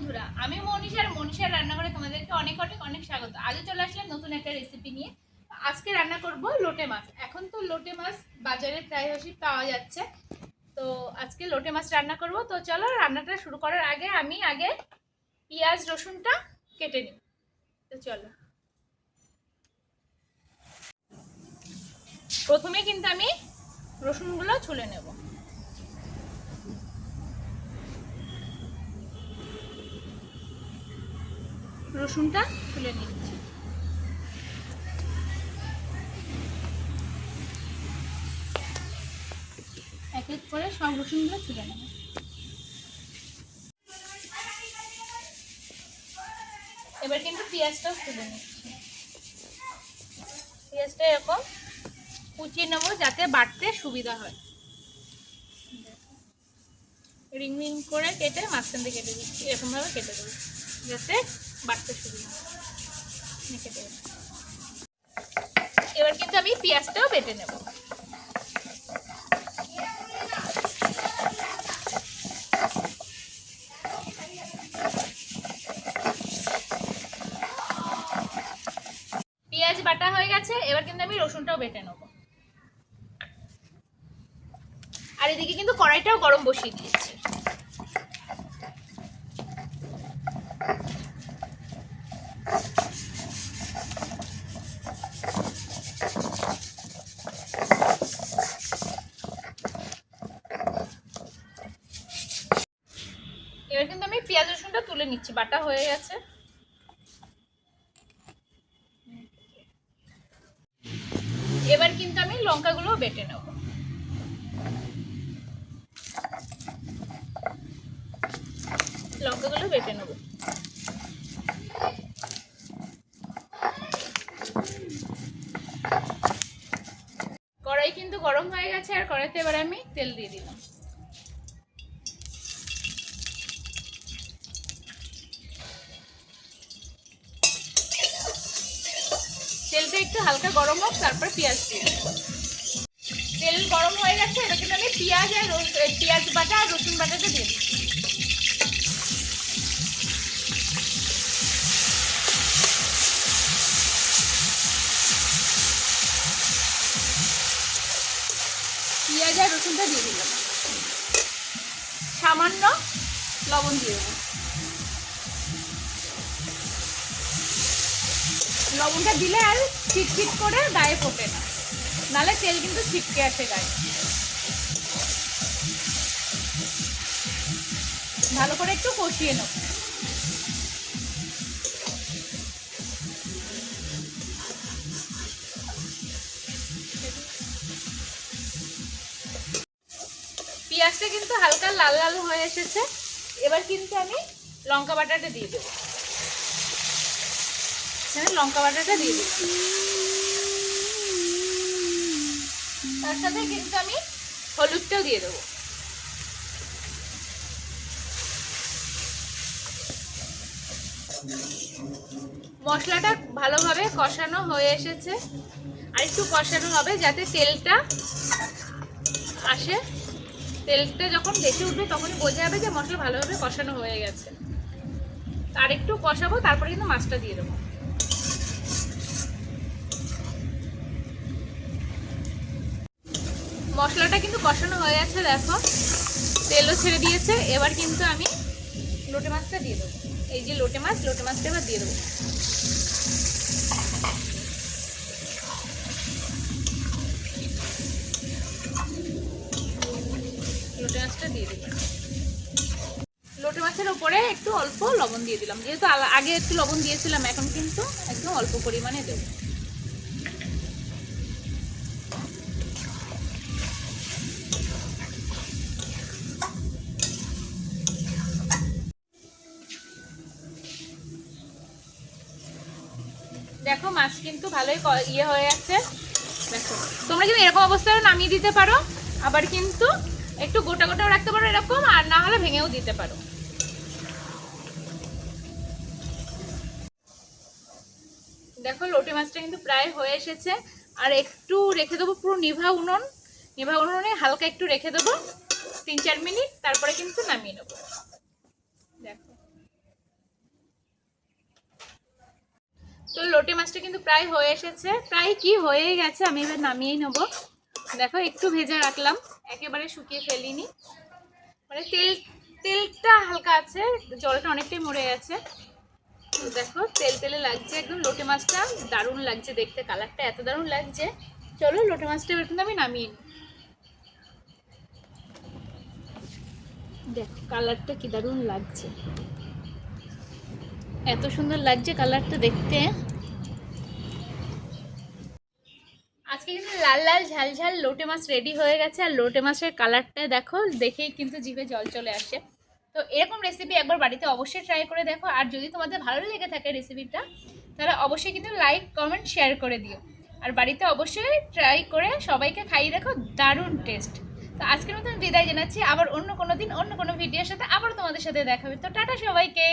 বন্ধুরা, আমি মনীষার রান্নাঘরে তোমাদেরকে অনেক অনেক অনেক স্বাগত। আজও চলে আসলাম নতুন একটা রেসিপি নিয়ে। আজকে রান্না করব লোটে মাছ। এখন তো লোটে মাছ বাজারে প্রায় পাওয়া যাচ্ছে, তো আজকে লোটে মাছ রান্না করব। তো চলো, রান্নাটা শুরু করার আগে আমি পেঁয়াজ রসুনটা কেটে নিই। তো চলো, প্রথমে কিন্তু আমি রসুনগুলো ছুলে নেব। রসুনটা ছুলে নিচ্ছি। এক এক করে সব রসুনগুলো ছুলে নেব। এবার কিন্তু পেঁয়াজটাও ছুলে নিচ্ছি। পেঁয়াজটা এরকম কুচিয়ে নেবো যাতে বাটতে সুবিধা হয়। রিং রিং করে কেটে মাঝখান দিয়ে কেটে দিচ্ছি, এরকমভাবে কেটে দেবো যাতে বাটতে সুবিধা হয়। কেটে এবার কিন্তু আমি পেঁয়াজটাও বেটে নেব। পেঁয়াজ বাটা হয়ে গেছে, এবার কিন্তু আমি রসুনটাও বেটে নেব। আর এদিকে কিন্তু কড়াইটাও গরম বসিয়ে দিয়েছি। এবার কিন্তু আমি পেঁয়াজ রসুনটা তুলে নিচ্ছি, বাটা হয়ে গেছে। এবার কিন্তু আমি লঙ্কাগুলো বেটে নেব। লঙ্কাগুলো বেটে নেব। কড়াই কিন্তু গরম হয়ে গেছে, আর কড়াইতে এবার আমি তেল দিয়ে দিলাম। তেলটা একটু হালকা গরম হোক, তারপর পেঁয়াজ দিয়ে দেবো। তেল গরম হয়ে গেছে, এটা কিন্তু আমি পেঁয়াজ বাটা আর রসুন বাটাটা দিয়ে দিচ্ছি। পেঁয়াজ আর রসুনটা দিয়ে দিলাম। সামান্য লবণ দিয়ে দেবো। লবণটা দিলে আর চিটচিট করে গায়ে ফোটে না, নাহলে তেল কিন্তু ছিটকে আসে গায়ে। ভালো করে একটু কষিয়ে নেব। পেঁয়াজটা কিন্তু হালকা লাল লাল হয়ে এসেছে। এবার কিন্তু আমি লঙ্কা বাটাটা দিয়ে দেবো। লঙ্কা বাটাটা দিয়ে দেবো। তার সাথে কিন্তু আমি হলুদটাও দিয়ে দেবো। মশলাটা ভালোভাবে কষানো হয়ে এসেছে, আর একটু কষানো হবে যাতে তেলটা আসে। তেলটা যখন ভেসে উঠবে তখনই বোঝা যাবে যে মশলা ভালোভাবে কষানো হয়ে গেছে। আর একটু কষাবো, তারপরে কিন্তু মাছটা দিয়ে দেবো। মশলাটা কিন্তু কষানো হয়ে গেছে, দেখো তেলও ছেড়ে দিয়েছে। এবার কিন্তু আমি লোটে মাছটা দিয়ে দেবো। এই যে লোটে মাছটা এবার দিয়ে দেবো। লোটে মাছটা দিয়ে দিলাম। লোটে মাছের উপরে একটু অল্প লবণ দিয়ে দিলাম, যেহেতু আগে একটু লবণ দিয়েছিলাম, এখন কিন্তু একদম অল্প পরিমাণে দেব। দেখো মাছ কিন্তু ভালোই হয়ে আছে। দেখো, তোমরা কিন্তু এরকম অবস্থায় নামিয়ে দিতে পারো, আবার কিন্তু একটু গোটা গোটাও রাখতে পারো এরকম, আর না হলে ভেঙেও দিতে পারো। দেখো লোটে মাছটা কিন্তু প্রায় হয়ে এসেছে। আর একটু রেখে দেবো, পুরো নিভা উনুনে হালকা একটু রেখে দেবো 3-4 মিনিট, তারপরে কিন্তু নামিয়ে নেবো। দেখো তো লোটে মাছটা কিন্তু প্রায় হয়ে এসেছে, প্রায় কি হয়েই গেছে। আমি এবার নামিয়েই নেবো। দেখো একটু ভেজে রাখলাম, একেবারে শুকিয়ে ফেলিনি, মানে তেলটা হালকা আছে, জলটা অনেকটাই মরে গেছে। দেখো তেল তেলে লাগছে একদম, লোটে মাছটা দারুণ লাগছে দেখতে, কালারটা এত দারুণ লাগছে। চলো লোটে মাছটা এবার কিন্তু আমি নামিয়ে নিই। দেখো কালারটা কি দারুণ লাগছে, এত সুন্দর লাগছে কালারটা দেখতে। আজকে কিন্তু লাল লাল ঝাল ঝাল লোটে মাছ রেডি হয়ে গেছে। আর লোটে মাছের কালারটা দেখো, দেখেই কিন্তু জিভে জল চলে আসে। তো এরকম রেসিপি একবার বাড়িতে অবশ্যই ট্রাই করে দেখো। আর যদি তোমাদের ভালো লেগে থাকে রেসিপিটা, তাহলে অবশ্যই কিন্তু লাইক কমেন্ট শেয়ার করে দিও। আর বাড়িতে অবশ্যই ট্রাই করে সবাইকে খাইয়ে দেখো, দারুণ টেস্ট। তো আজকের মতন বিদায় জানাচ্ছি, আবার অন্য কোনো দিন অন্য কোনো ভিডিওর সাথে আবার তোমাদের সাথে দেখা হবে। তো টাটা সবাইকে।